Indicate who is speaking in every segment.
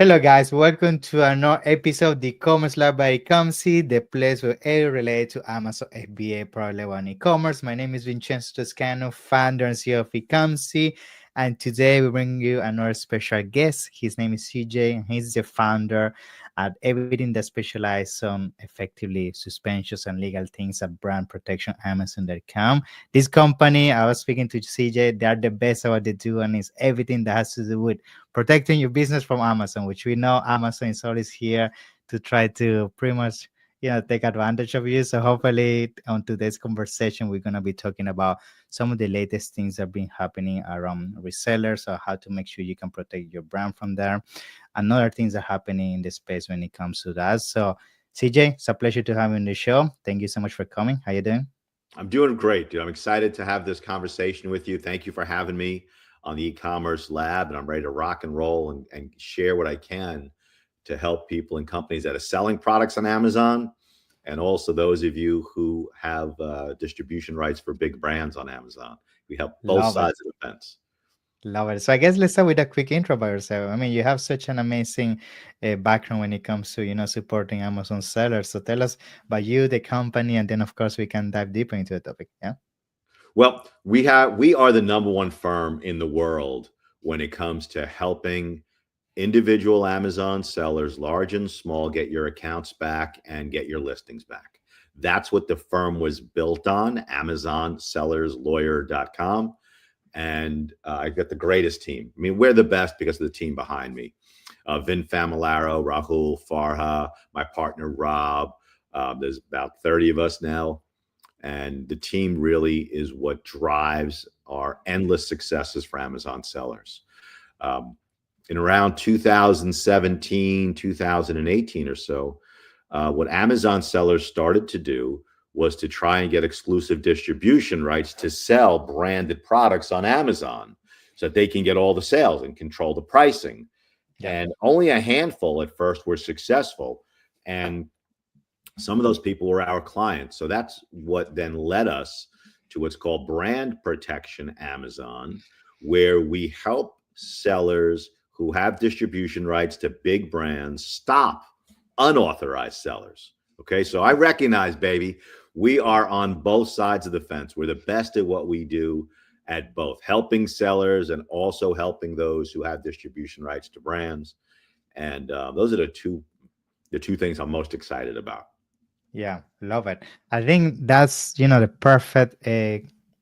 Speaker 1: Hello, guys. Welcome to another episode of the e-commerce lab by Ecomcy, the place where everything related to Amazon FBA, probably on e-commerce. My name is Vincenzo Toscano, founder and CEO of Ecomcy, and today we bring you another special guest. His name is CJ, and he's the founder at everything that specializes on effectively suspensions and legal things at brand protection Amazon.com. This company, I was speaking to CJ, they are the best at what they do, and it's everything that has to do with protecting your business from Amazon, which we know Amazon is always here to try to pretty much take advantage of you. So hopefully on today's conversation we're going to be talking about some of the latest things that have been happening around resellers, or how to make sure you can protect your brand from there, and other things that are happening in the space when it comes to that. So CJ, it's a pleasure to have you on the show. Thank you so much for coming. How you doing?
Speaker 2: I'm doing great, dude. I'm excited to have this conversation with you. Thank you for having me on the e-commerce lab, and I'm ready to rock and roll and share what I can to help people and companies that are selling products on Amazon, and also those of you who have distribution rights for big brands on Amazon. We help both
Speaker 1: Love it.
Speaker 2: sides of the fence.
Speaker 1: Love it. So I guess let's start with a quick intro by yourself. I mean, you have such an amazing background when it comes to, supporting Amazon sellers. So tell us about you, the company, and then of course we can dive deeper into the topic. Yeah.
Speaker 2: Well, we are the number one firm in the world when it comes to helping individual Amazon sellers, large and small, get your accounts back and get your listings back. That's what the firm was built on, AmazonSellersLawyer.com. And I got the greatest team. I mean, we're the best because of the team behind me. Vin Familaro, Rahul, Farha, my partner, Rob. There's about 30 of us now. And the team really is what drives our endless successes for Amazon sellers. In around 2017, 2018 or so, what Amazon sellers started to do was to try and get exclusive distribution rights to sell branded products on Amazon so that they can get all the sales and control the pricing.
Speaker 1: Yeah.
Speaker 2: And only a handful at first were successful. And some of those people were our clients. So that's what then led us to what's called Brand Protection Amazon, where we help sellers who have distribution rights to big brands stop unauthorized sellers. Okay, so I recognize, baby, we are on both sides of the fence. We're the best at what we do, at both helping sellers and also helping those who have distribution rights to brands. And those are the two things I'm most excited about.
Speaker 1: Yeah, love it. I think that's the perfect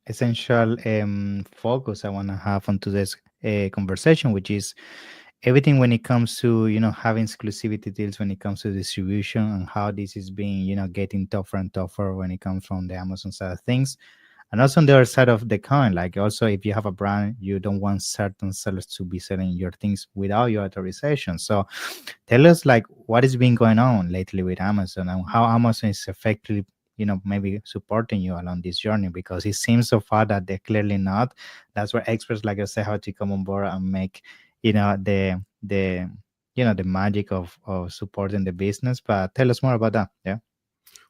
Speaker 1: essential focus I want to have on today's conversation, which is everything when it comes to having exclusivity deals, when it comes to distribution, and how this is being getting tougher and tougher when it comes from the Amazon side of things. And also on the other side of the coin, like also if you have a brand, you don't want certain sellers to be selling your things without your authorization. So tell us like what has been going on lately with Amazon, and how Amazon is effectively, maybe supporting you along this journey, because it seems so far that they're clearly not. That's where experts like yourself have to come on board and make, the magic of supporting the business. But tell us more about that. Yeah.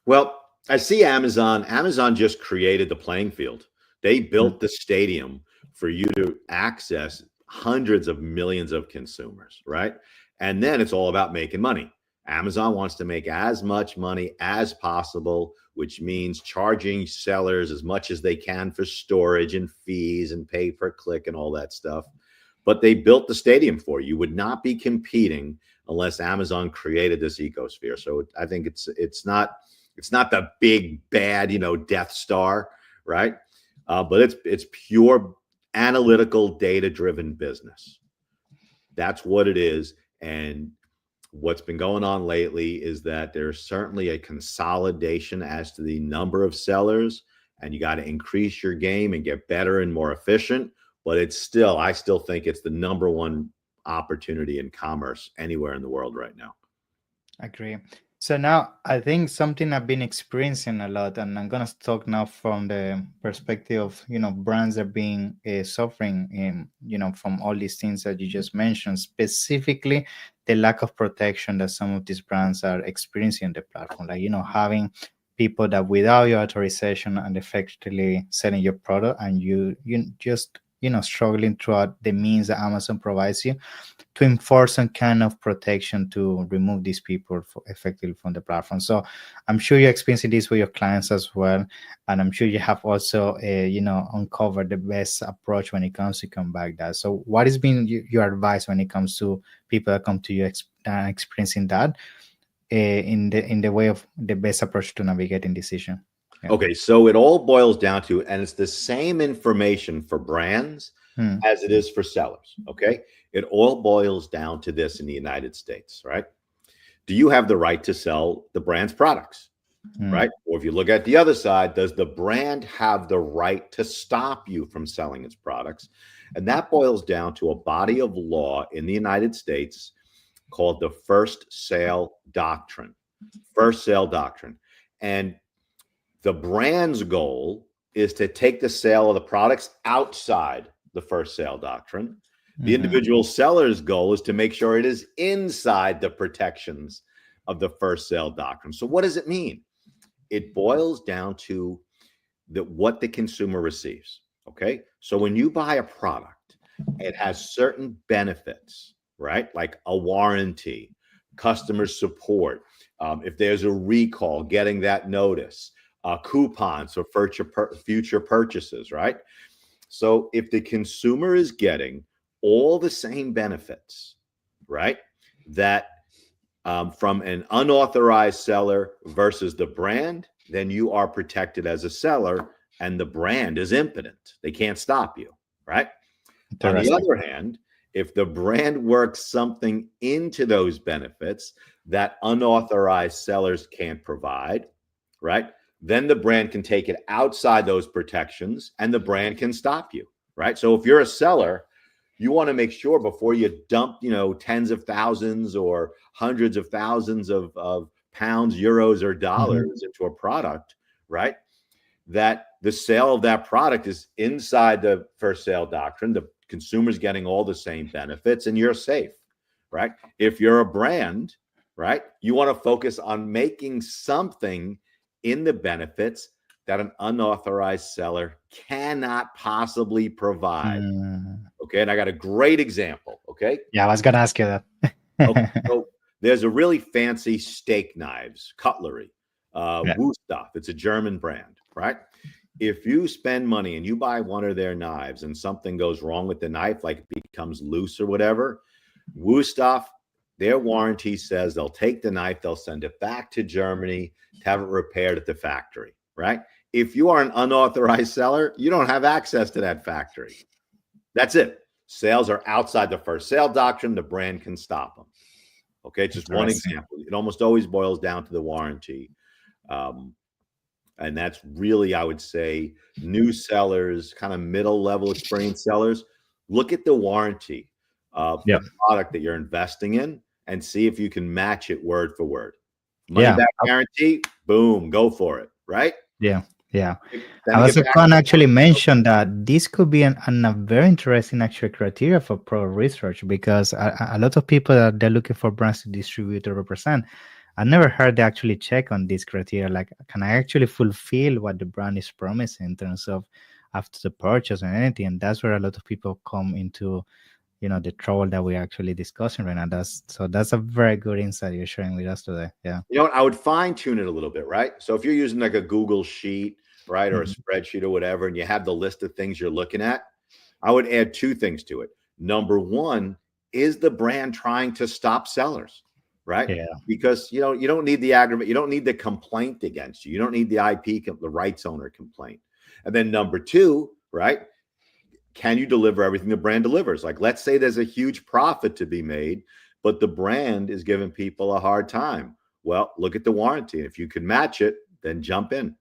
Speaker 2: Well, I see Amazon just created the playing field. They built the stadium for you to access hundreds of millions of consumers, right? And then it's all about making money. Amazon wants to make as much money as possible, which means charging sellers as much as they can for storage and fees and pay per click and all that stuff. But they built the stadium for you. You would not be competing unless Amazon created this ecosphere. So I think it's not the big bad, Death Star, right? But it's pure analytical, data-driven business. That's what it is. And what's been going on lately is that there's certainly a consolidation as to the number of sellers, and you got to increase your game and get better and more efficient. But I still think it's the number one opportunity in commerce anywhere in the world right now.
Speaker 1: Agree. So now I think something I've been experiencing a lot, and I'm gonna talk now from the perspective of brands are being suffering in from all these things that you just mentioned, specifically the lack of protection that some of these brands are experiencing on the platform, like having people that without your authorization and effectively selling your product, and you just struggling throughout the means that Amazon provides you to enforce some kind of protection to remove these people effectively from the platform. So I'm sure you're experiencing this with your clients as well, and I'm sure you have also uncovered the best approach when it comes to combat that. So what has been your advice when it comes to people that come to you experiencing that, in the way of the best approach to navigating decision? Yeah.
Speaker 2: Okay, so it all boils down to, and it's the same information for brands
Speaker 1: Hmm.
Speaker 2: as it is for sellers. Okay, it all boils down to this in the United States, right? Do you have the right to sell the brand's products,
Speaker 1: Hmm.
Speaker 2: right? Or if you look at the other side, does the brand have the right to stop you from selling its products? And that boils down to a body of law in the United States called the first sale doctrine. First sale doctrine. And the brand's goal is to take the sale of the products outside the first sale doctrine. The
Speaker 1: Hmm.
Speaker 2: individual seller's goal is to make sure it is inside the protections of the first sale doctrine. So, what does it mean? It boils down to what the consumer receives. Okay. So, when you buy a product, it has certain benefits, right? Like a warranty, customer support. If there's a recall, getting that notice, coupons for future purchases, right? So if the consumer is getting all the same benefits, right, that from an unauthorized seller versus the brand, then you are protected as a seller and the brand is impotent. They can't stop you, right? On the
Speaker 1: Interesting.
Speaker 2: other hand, if the brand works something into those benefits that unauthorized sellers can't provide, right? Then the brand can take it outside those protections and the brand can stop you, right? So if you're a seller, you want to make sure before you dump, tens of thousands or hundreds of thousands of pounds, euros, or
Speaker 1: Hmm.
Speaker 2: dollars into a product, right? That the sale of that product is inside the first sale doctrine. The consumer's getting all the same benefits and you're safe, right? If you're a brand, right, you want to focus on making something in the benefits that an unauthorized seller cannot possibly provide.
Speaker 1: Hmm.
Speaker 2: Okay. And I got a great example. Okay.
Speaker 1: Yeah, I was gonna ask you that.
Speaker 2: Okay. So there's a really fancy steak knives, cutlery,
Speaker 1: Yeah.
Speaker 2: Wusthof. It's a German brand, right? If you spend money and you buy one of their knives and something goes wrong with the knife, like it becomes loose or whatever, Wusthof, their warranty says they'll take the knife, they'll send it back to Germany to have it repaired at the factory, right? If you are an unauthorized seller, you don't have access to that factory. That's it. Sales are outside the first sale doctrine. The brand can stop them. Okay, it's just one
Speaker 1: Interesting.
Speaker 2: example. It almost always boils down to the warranty. Um, and that's really, I would say, new sellers, kind of middle level experienced sellers, look at the warranty of
Speaker 1: Yeah.
Speaker 2: the product that you're investing in and see if you can match it word for word. Money
Speaker 1: Yeah.
Speaker 2: back guarantee, boom, go for it, right?
Speaker 1: Yeah. Yeah.
Speaker 2: Then
Speaker 1: I
Speaker 2: to
Speaker 1: was
Speaker 2: get back
Speaker 1: going to
Speaker 2: to
Speaker 1: actually mention that this could be a very interesting actual criteria for pro research, because a lot of people that they're looking for brands to distribute or represent. I never heard they actually check on this criteria. Like, can I actually fulfill what the brand is promising in terms of after the purchase and anything? And that's where a lot of people come into, the trouble that we're actually discussing right now. That's a very good insight you're sharing with us today. Yeah.
Speaker 2: I would fine tune it a little bit, right? So if you're using like a Google sheet, right, or a
Speaker 1: Mhm.
Speaker 2: spreadsheet or whatever, and you have the list of things you're looking at, I would add two things to it. Number one, is the brand trying to stop sellers, right?
Speaker 1: Yeah.
Speaker 2: Because you don't need the aggravate, you don't need the complaint against you. You don't need the IP, the rights owner complaint. And then number two, right? Can you deliver everything the brand delivers? Like, let's say there's a huge profit to be made, but the brand is giving people a hard time. Well, look at the warranty. If you can match it, then jump in.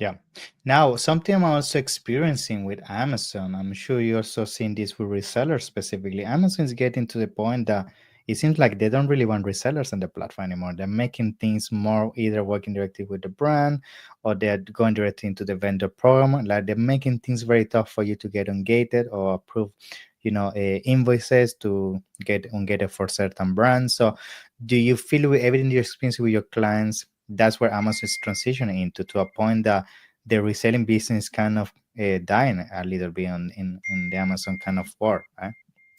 Speaker 1: Yeah. Now, something I'm also experiencing with Amazon, I'm sure you're also seeing this with resellers specifically. Amazon is getting to the point that it seems like they don't really want resellers on the platform anymore. They're making things more either working directly with the brand, or they're going directly into the vendor program. Like, they're making things very tough for you to get ungated or approve, invoices to get ungated for certain brands. So, do you feel with everything you're experiencing with your clients, that's where Amazon is transitioning into, to a point that the reselling business kind of dying a little bit in the Amazon kind of world, right?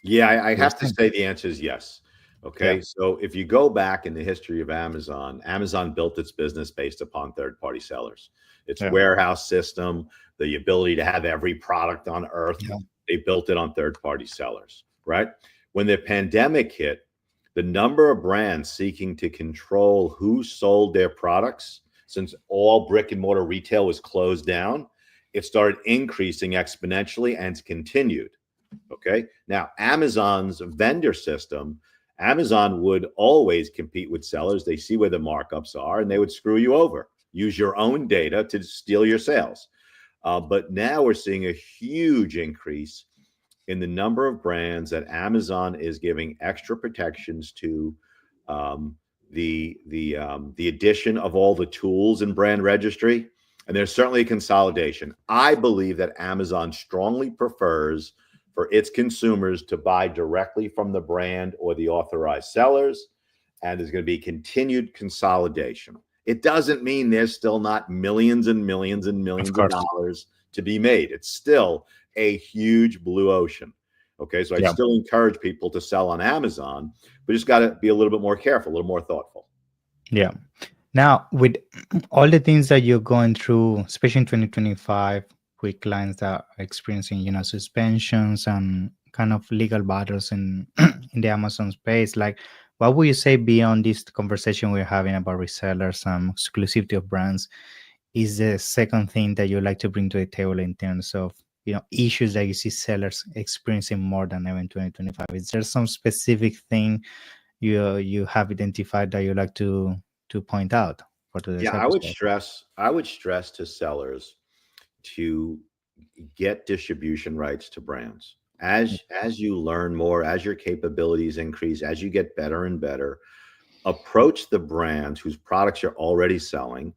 Speaker 2: Yeah, I
Speaker 1: We're
Speaker 2: have to
Speaker 1: seeing.
Speaker 2: say the answer is yes.
Speaker 1: Yeah,
Speaker 2: Okay. So if you go back in the history of Amazon, Amazon built its business based upon third party sellers. Its
Speaker 1: yeah,
Speaker 2: warehouse system, the ability to have every product on earth,
Speaker 1: yeah.
Speaker 2: they built it on third party sellers, right? When the pandemic hit, the number of brands seeking to control who sold their products, since all brick and mortar retail was closed down, it started increasing exponentially and continued. Okay. Now, Amazon's vendor system, Amazon would always compete with sellers. They see where the markups are and they would screw you over, use your own data to steal your sales. But now we're seeing a huge increase in the number of brands that Amazon is giving extra protections to. Um, the addition of all the tools in brand registry, and there's certainly a consolidation. I believe that Amazon strongly prefers for its consumers to buy directly from the brand or the authorized sellers, and there's going to be continued consolidation. It doesn't mean there's still not millions and millions and
Speaker 1: Of
Speaker 2: millions of
Speaker 1: course.
Speaker 2: dollars to be made. It's still a huge blue ocean. Okay, so I
Speaker 1: Yeah.
Speaker 2: still encourage people to sell on Amazon, but just got to be a little bit more careful, a little more thoughtful.
Speaker 1: Yeah. Now, with all the things that you're going through, especially in 2025, with clients that are experiencing, suspensions and kind of legal battles in in the Amazon space, like, what would you say beyond this conversation we're having about resellers and exclusivity of brands? Is the second thing that you like to bring to the table in terms of issues that you see sellers experiencing more than ever in 2025? Is there some specific thing you have identified that you like to point out for today's
Speaker 2: Yeah, I would
Speaker 1: episode?
Speaker 2: stress I would stress to sellers to get distribution rights to brands. As you learn more, as your capabilities increase, as you get better and better, approach the brands whose products you're already selling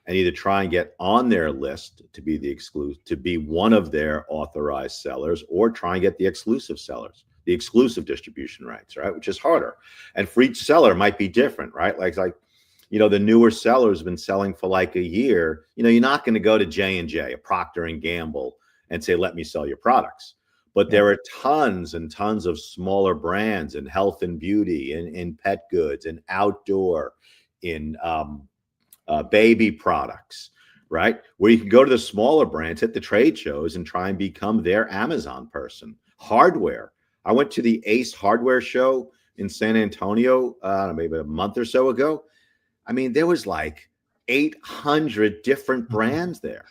Speaker 2: and either try and get on their list to be the exclusive, to be one of their authorized sellers, or try and get the exclusive sellers, the exclusive distribution rights, right? Which is harder. And for each seller might be different, right? Like the newer sellers have been selling for like a year. You're not going to go to J&J, a Procter and Gamble, and say, let me sell your products. But
Speaker 1: Yeah.
Speaker 2: there are tons and tons of smaller brands in health and beauty, in pet goods, in outdoor, in baby products, right? Where you can go to the smaller brands at the trade shows and try and become their Amazon person. Hardware. I went to the Ace Hardware show in San Antonio, maybe a month or so ago. I mean, there was like 800 different
Speaker 1: Mhm.
Speaker 2: brands there.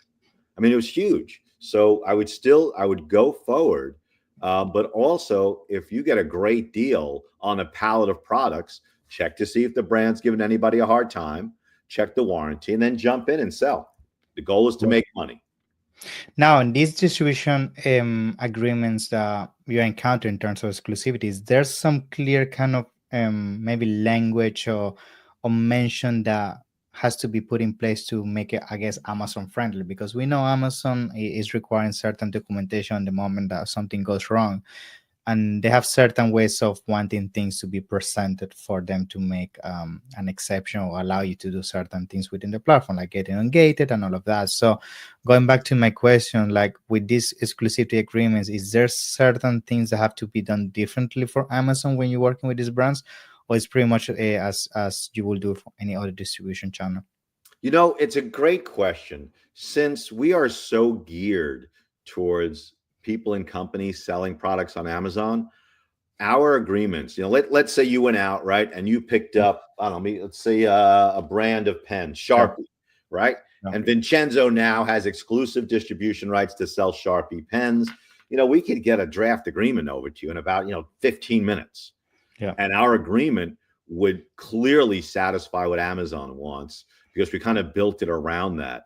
Speaker 2: I mean, it was huge. So I would go forward. But also, if you get a great deal on a pallet of products, check to see if the brand's giving anybody a hard time, check the warranty, and then jump in and sell. The goal is to make money.
Speaker 1: Now, in these distribution agreements that you encounter in terms of exclusivities, there's some clear kind of maybe language or mention that has to be put in place to make it, I guess, Amazon friendly, because we know Amazon is requiring certain documentation the moment that something goes wrong, and they have certain ways of wanting things to be presented for them to make an exception or allow you to do certain things within the platform, like getting ungated and all of that. So going back to my question, like with these exclusivity agreements, is there certain things that have to be done differently for Amazon when you're working with these brands, or it's pretty much as you will do for any other distribution channel?
Speaker 2: It's a great question. Since we are so geared towards people and companies selling products on Amazon, our agreements, let's say you went out, right, and you picked
Speaker 1: Mm.
Speaker 2: up, I don't know, let's say a brand of pens,
Speaker 1: Yeah,
Speaker 2: Sharpie, right?
Speaker 1: yeah,
Speaker 2: And Vincenzo now has exclusive distribution rights to sell Sharpie pens. We could get a draft agreement over to you in about, 15 minutes.
Speaker 1: yeah,
Speaker 2: And our agreement would clearly satisfy what Amazon wants because we kind of built it around that.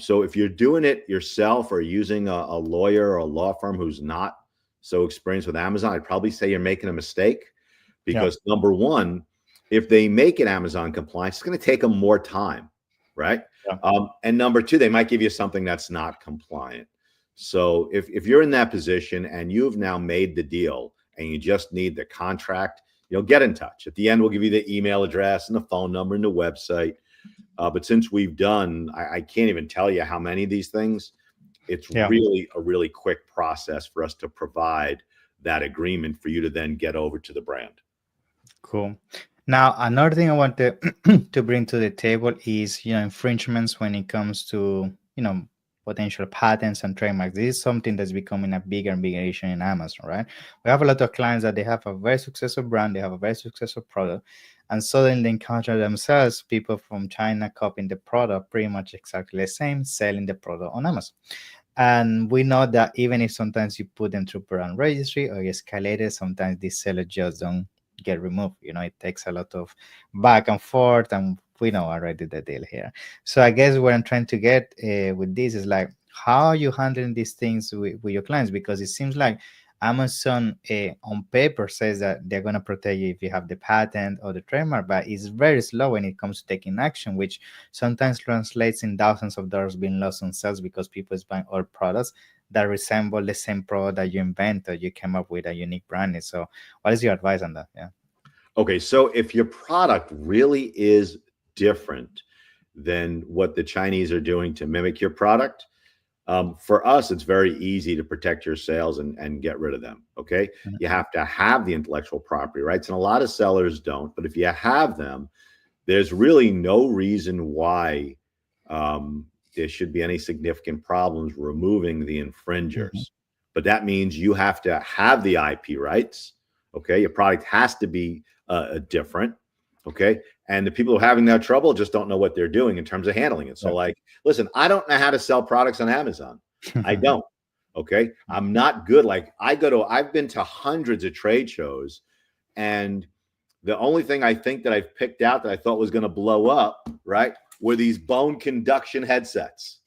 Speaker 2: So if you're doing it yourself or using a lawyer or a law firm who's not so experienced with Amazon, I'd probably say you're making a mistake
Speaker 1: yeah,
Speaker 2: because number one, if they make it Amazon compliant, it's going to take them more time, right?
Speaker 1: yeah.
Speaker 2: And number two, they might give you something that's not compliant. So if you're in that position and you've now made the deal and you just need the contract, get in touch. At the end, we'll give you the email address and the phone number and the website. But since we've done, I can't even tell you how many of these things. It's
Speaker 1: Yeah.
Speaker 2: really a really quick process for us to provide that agreement for you to then get over to the brand.
Speaker 1: Cool. Now, another thing I want to to bring to the table is, infringements when it comes to, potential patents and trademarks. This is something that's becoming a bigger and bigger issue in Amazon, right? We have a lot of clients that they have a very successful brand, they have a very successful product, and suddenly they encounter themselves people from China copying the product pretty much exactly the same, selling the product on Amazon. And we know that even if sometimes you put them through brand registry or you escalate it, sometimes these sellers just don't get removed. It takes a lot of back and forth, and we know already the deal here. So I guess what I'm trying to get with this is like, how are you handling these things with your clients? Because it seems like Amazon on paper says that they're going to protect you if you have the patent or the trademark, but it's very slow when it comes to taking action, which sometimes translates in thousands of dollars being lost on sales because people is buying all products that resemble the same product that you invented. You came up with a unique branding. So, what is your advice on that? Yeah.
Speaker 2: Okay, so if your product really is different than what the Chinese are doing to mimic your product, for us, it's very easy to protect your sales and get rid of them. Okay. You have to have the intellectual property rights, and a lot of sellers don't. But if you have them, there's really no reason why there should be any significant problems removing the
Speaker 1: Mm-hmm.
Speaker 2: infringers. But that means you have to have the IP rights. Okay. Your product has to be different. Okay. And the people who are having that trouble just don't know what they're doing in terms of handling it. So,
Speaker 1: Yeah.
Speaker 2: like, listen, I don't know how to sell products on Amazon. I don't. Okay. I'm not good. Like, I've been to hundreds of trade shows, and the only thing I think that I've picked out that I thought was going to blow up, right, were these bone conduction headsets.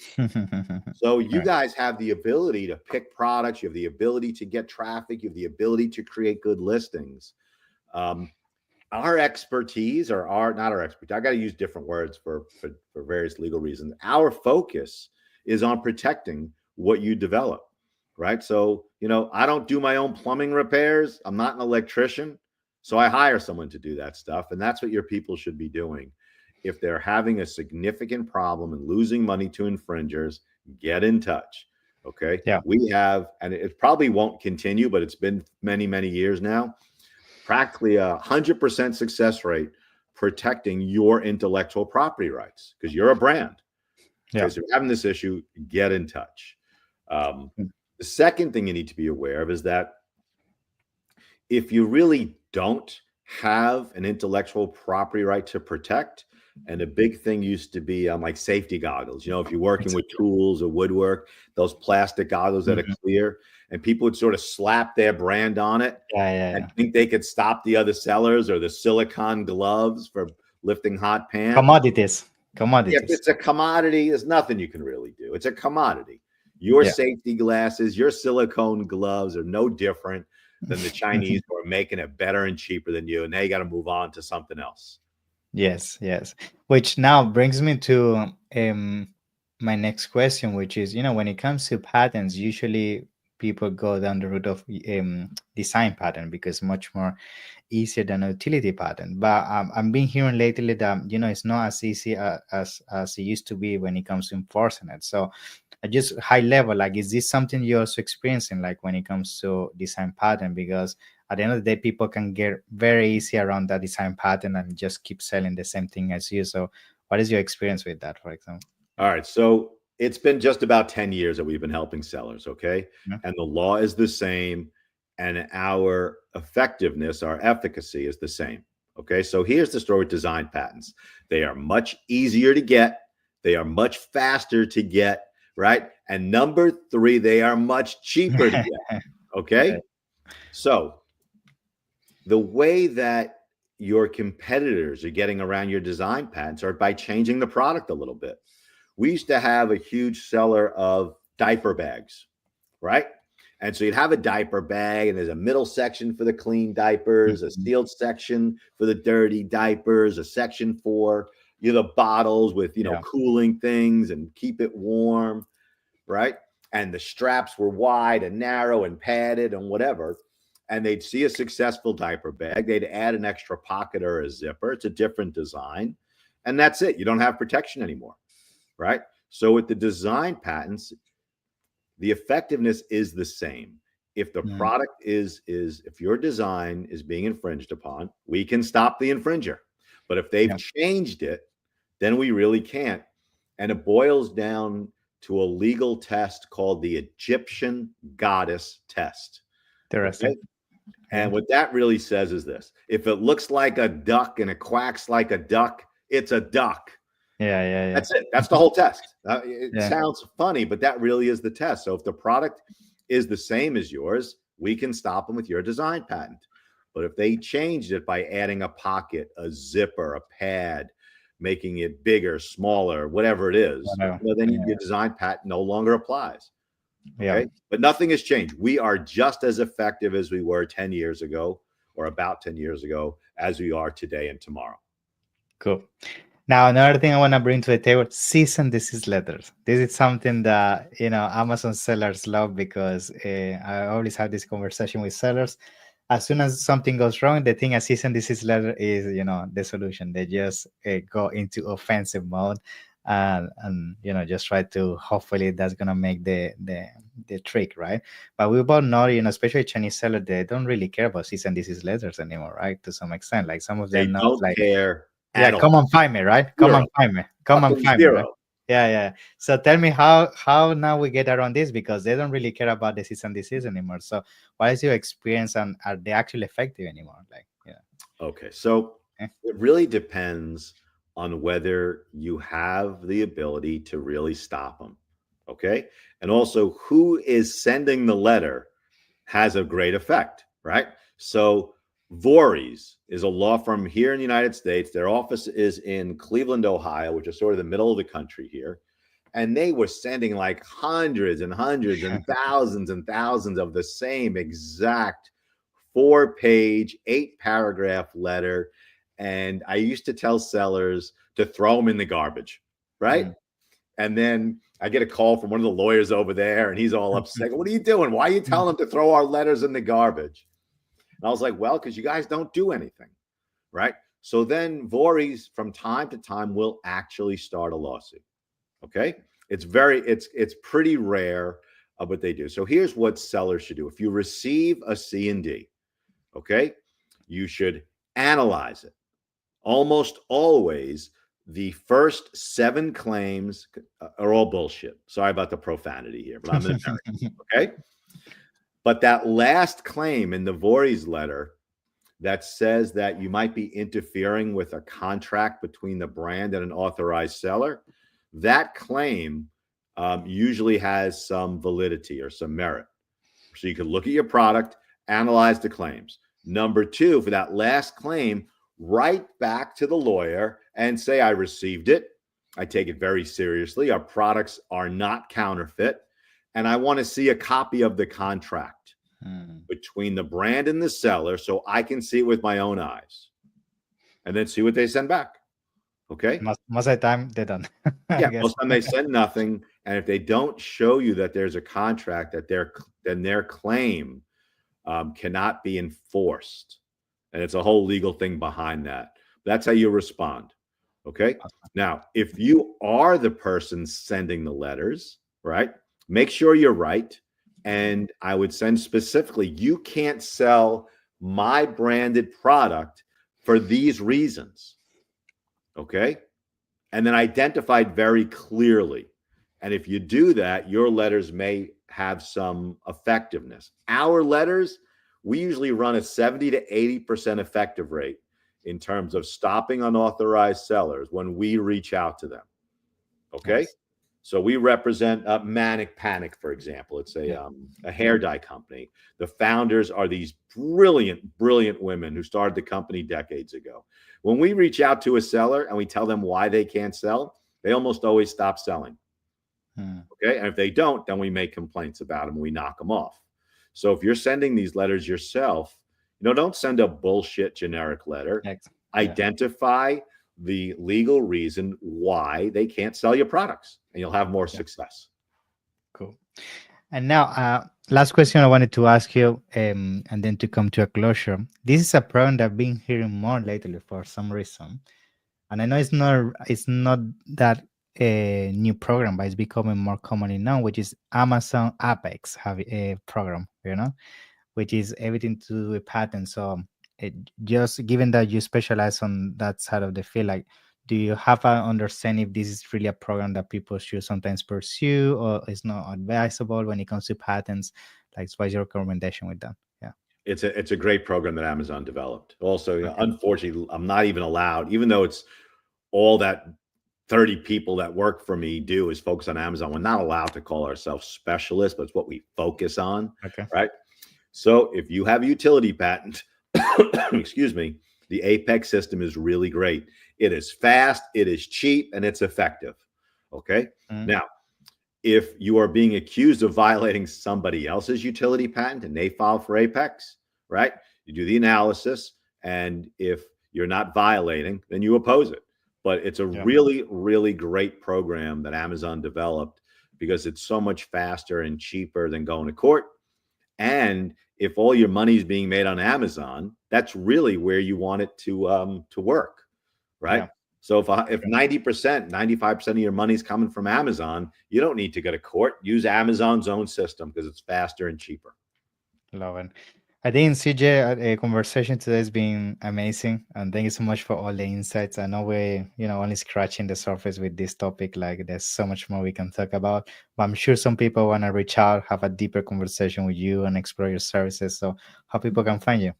Speaker 2: So you
Speaker 1: Right.
Speaker 2: guys have the ability to pick products. You have the ability to get traffic. You have the ability to create good listings. Um, our expertise, or our not our expertise, I got to use different words for various legal reasons. Our focus is on protecting what you develop, right? So, I don't do my own plumbing repairs. I'm not an electrician. So I hire someone to do that stuff. And that's what your people should be doing. If they're having a significant problem and losing money to infringers, get in touch. Okay.
Speaker 1: Yeah.
Speaker 2: We have, and it probably won't continue, but it's been many, many years now, practically 100% success rate protecting your intellectual property rights because you're a brand. Okay,
Speaker 1: Yeah.
Speaker 2: so if you're having this issue, get in touch. The second thing you need to be aware of is that if you really don't have an intellectual property right to protect, and a big thing used to be like safety goggles. If you're working with
Speaker 1: Exactly.
Speaker 2: tools or woodwork, those plastic goggles that are
Speaker 1: Mhm.
Speaker 2: clear, and people would sort of slap their brand on it
Speaker 1: Yeah. Yeah.
Speaker 2: and
Speaker 1: Yeah.
Speaker 2: think they could stop the other sellers, or the silicone gloves for lifting hot pans.
Speaker 1: Commodities.
Speaker 2: If
Speaker 1: Commodities.
Speaker 2: it's a commodity, there's nothing you can really do. It's a commodity. Your
Speaker 1: Yeah.
Speaker 2: safety glasses, your silicone gloves are no different than the Chinese who are making it better and cheaper than you. And now you got to move on to something else.
Speaker 1: Yes, yes. Which now brings me to my next question, which is, when it comes to patents, usually people go down the route of design patent because much more easier than a utility patent. But I've been hearing lately that it's not as easy as it used to be when it comes to enforcing it. So just high level, like, is this something you're also experiencing, like when it comes to design patent? Because at the end of the day, people can get very easy around that design patent and just keep selling the same thing as you. So what is your experience with that, for example?
Speaker 2: All right. So it's been just about 10 years that we've been helping sellers. Okay.
Speaker 1: Yeah.
Speaker 2: And the law is the same, and our effectiveness, our efficacy is the same. Okay. So here's the story with design patents: they are much easier to get, they are much faster to get, right? And number three, they are much cheaper to get.
Speaker 1: Yeah.
Speaker 2: Okay. So the way that your competitors are getting around your design patents are by changing the product a little bit. We used to have a huge seller of diaper bags, right? And so you'd have a diaper bag, and there's a middle section for the clean diapers, a
Speaker 1: Mhm.
Speaker 2: sealed section for the dirty diapers, a section for the bottles with
Speaker 1: Yeah.
Speaker 2: cooling things and keep it warm, right? And the straps were wide and narrow and padded and whatever. And they'd see a successful diaper bag, they'd add an extra pocket or a zipper. It's a different design, and that's it. You don't have protection anymore, right? So with the design patents, the effectiveness is the same. If the
Speaker 1: Mm,
Speaker 2: product is if your design is being infringed upon, we can stop the infringer. But if they've
Speaker 1: yeah,
Speaker 2: changed it, then we really can't. And it boils down to a legal test called the Egyptian goddess test.
Speaker 1: interesting.
Speaker 2: Okay. And
Speaker 1: Yeah,
Speaker 2: what that really says is this: if it looks like a duck and it quacks like a duck, it's a duck.
Speaker 1: yeah, yeah,
Speaker 2: That's it. That's the whole test. It
Speaker 1: yeah.
Speaker 2: sounds funny, but that really is the test. So if the product is the same as yours, we can stop them with your design patent. But if they changed it by adding a pocket, a zipper, a pad, making it bigger, smaller, whatever it is,
Speaker 1: Whatever.
Speaker 2: then
Speaker 1: Yeah,
Speaker 2: your design patent no longer applies.
Speaker 1: yeah.
Speaker 2: Okay. But nothing has changed. We are just as effective as we were 10 years ago or about 10 years ago as we are today and tomorrow.
Speaker 1: Cool. Now, another thing I want to bring to the table: cease and desist letters. This is something that Amazon sellers love because I always have this conversation with sellers. As soon as something goes wrong, they think a cease and desist letter is the solution. They just go into offensive mode, and just try to, hopefully that's gonna make the trick, right? But we both know, especially Chinese sellers, they don't really care about cease and desist letters anymore, right? To some extent, like some of
Speaker 2: They
Speaker 1: them know,
Speaker 2: don't
Speaker 1: like,
Speaker 2: care
Speaker 1: yeah,
Speaker 2: at
Speaker 1: come
Speaker 2: all.
Speaker 1: and find me, right? Come
Speaker 2: Zero.
Speaker 1: and find me. Come and
Speaker 2: Fucking
Speaker 1: find me, right?
Speaker 2: zero.
Speaker 1: Yeah, yeah. So tell me how now we get around this, because they don't really care about the cease and desist anymore. So what is your experience, and are they actually effective anymore? Like, yeah.
Speaker 2: Okay. So
Speaker 1: Eh,
Speaker 2: it really depends on whether you have the ability to really stop them. Okay. And also, who is sending the letter has a great effect, right? So, Voorhees is a law firm here in the United States. Their office is in Cleveland, Ohio, which is sort of the middle of the country here. And they were sending like hundreds and hundreds and thousands of the same exact 4-page, 8-paragraph letter. And I used to tell sellers to throw them in the garbage, right?
Speaker 1: mm.
Speaker 2: And then I get a call from one of the lawyers over there, and he's all upset. What are you doing? Why are you telling them to throw our letters in the garbage? And I was like, well, because you guys don't do anything, right? So then Voorhees, from time to time, will actually start a lawsuit. Okay, it's pretty rare of what they do. So here's what sellers should do: if you receive a C and D, okay, you should analyze it. Almost always, the first 7 claims are all bullshit. Sorry about the profanity here, but I'm an American. Okay. But that last claim in the Voorhees letter that says that you might be interfering with a contract between the brand and an authorized seller, that claim usually has some validity or some merit. So you can look at your product, analyze the claims. Number 2, for that last claim, write back to the lawyer and say, I received it. I take it very seriously. Our products are not counterfeit. And I want to see a copy of the contract between the brand and the seller so I can see it with my own eyes. And then see what they send back. Okay.
Speaker 1: Most of the time they don't. I
Speaker 2: Yeah,
Speaker 1: guess.
Speaker 2: most of the time they send nothing. And if they don't show you that there's a contract, then their claim cannot be enforced. And it's a whole legal thing behind that. That's how you respond. Okay. Now, if you are the person sending the letters, right, make sure you're right. And I would send specifically, you can't sell my branded product for these reasons. Okay. And then identified very clearly. And if you do that, your letters may have some effectiveness. Our letters, we usually run a 70 to 80% effective rate in terms of stopping unauthorized sellers when we reach out to them. Okay.
Speaker 1: Nice.
Speaker 2: So we represent Manic Panic, for example. It's
Speaker 1: Yeah.
Speaker 2: a hair dye company. The founders are these brilliant, brilliant women who started the company decades ago. When we reach out to a seller and we tell them why they can't sell, they almost always stop selling. Okay. And if they don't, then we make complaints about them. We knock them off. So if you're sending these letters yourself, don't send a bullshit generic letter.
Speaker 1: Yeah.
Speaker 2: Identify the legal reason why they can't sell your products, and you'll have more success.
Speaker 1: Cool. And now, last question I wanted to ask you, and then to come to a closure. This is a problem that I've been hearing more lately for some reason, and I know it's not that a new program, but it's becoming more commonly known, which is Amazon Apex have a program, which is everything to do with patents. So it, just given that you specialize on that side of the field, like, do you have an understanding if this is really a program that people should sometimes pursue, or is not advisable when it comes to patents? Like, what's your recommendation with that? Yeah.
Speaker 2: It's a great program that Amazon developed. Also,
Speaker 1: Okay.
Speaker 2: unfortunately, I'm not even allowed, even though it's all that 30 people that work for me do is focus on Amazon. We're not allowed to call ourselves specialists, but it's what we focus on,
Speaker 1: Okay.
Speaker 2: right? So if you have a utility patent, excuse me, the Apex system is really great. It is fast, it is cheap, and it's effective. Okay.
Speaker 1: Mm,
Speaker 2: Now, if you are being accused of violating somebody else's utility patent and they file for Apex, right? You do the analysis, and if you're not violating, then you oppose it. But it's a
Speaker 1: yeah.
Speaker 2: really, really great program that Amazon developed because it's so much faster and cheaper than going to court. And if all your money is being made on Amazon, that's really where you want it to work, right?
Speaker 1: Yeah.
Speaker 2: So if 90%, 95% of your money is coming from Amazon, you don't need to go to court. Use Amazon's own system because it's faster and cheaper.
Speaker 1: Love it. I think CJ, a conversation today has been amazing, and thank you so much for all the insights. I know we, only scratching the surface with this topic. Like, there's so much more we can talk about. But I'm sure some people want to reach out, have a deeper conversation with you, and explore your services. So, how people can find you?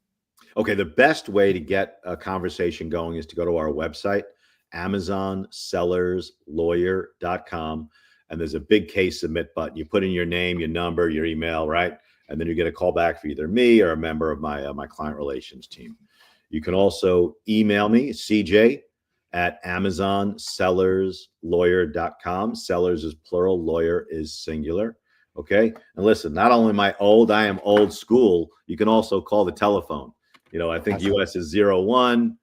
Speaker 2: Okay, the best way to get a conversation going is to go to our website, amazonsellerslawyer.com. And there's a big case submit button. You put in your name, your number, your email, right? And then you get a call back for either me or a member of my client relations team. You can also email me, CJ at amazonsellerslawyer.com. Sellers is plural, lawyer is singular. Okay. And listen, not only am I old, I am old school. You can also call the telephone. I think
Speaker 1: Awesome.
Speaker 2: US is 01.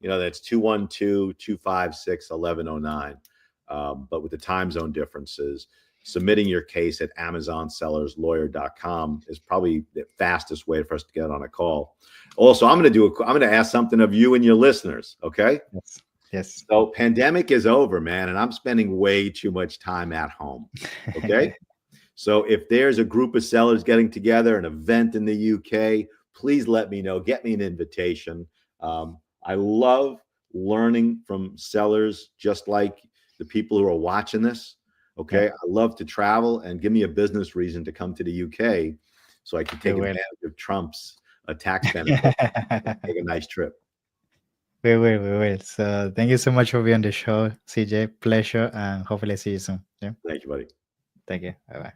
Speaker 2: That's 212-256-1109. But with the time zone differences, submitting your case at amazonsellerslawyer.com is probably the fastest way for us to get on a call. Also, I'm going to ask something of you and your listeners. Okay.
Speaker 1: Yes. Yes.
Speaker 2: So pandemic is over, man, and I'm spending way too much time at home. Okay. So if there's a group of sellers getting together, an event in the UK, please let me know. Get me an invitation. I love learning from sellers, just like the people who are watching this.
Speaker 1: Yeah,
Speaker 2: Okay. I love to travel, and give me a business reason to come to the UK so I can
Speaker 1: we
Speaker 2: take
Speaker 1: will.
Speaker 2: advantage of Trump's tax benefit and take a nice trip.
Speaker 1: We will. We will. So, thank you so much for being on the show, CJ. Pleasure, and hopefully see you soon. Yeah.
Speaker 2: Thank you, buddy.
Speaker 1: Thank you. Bye bye.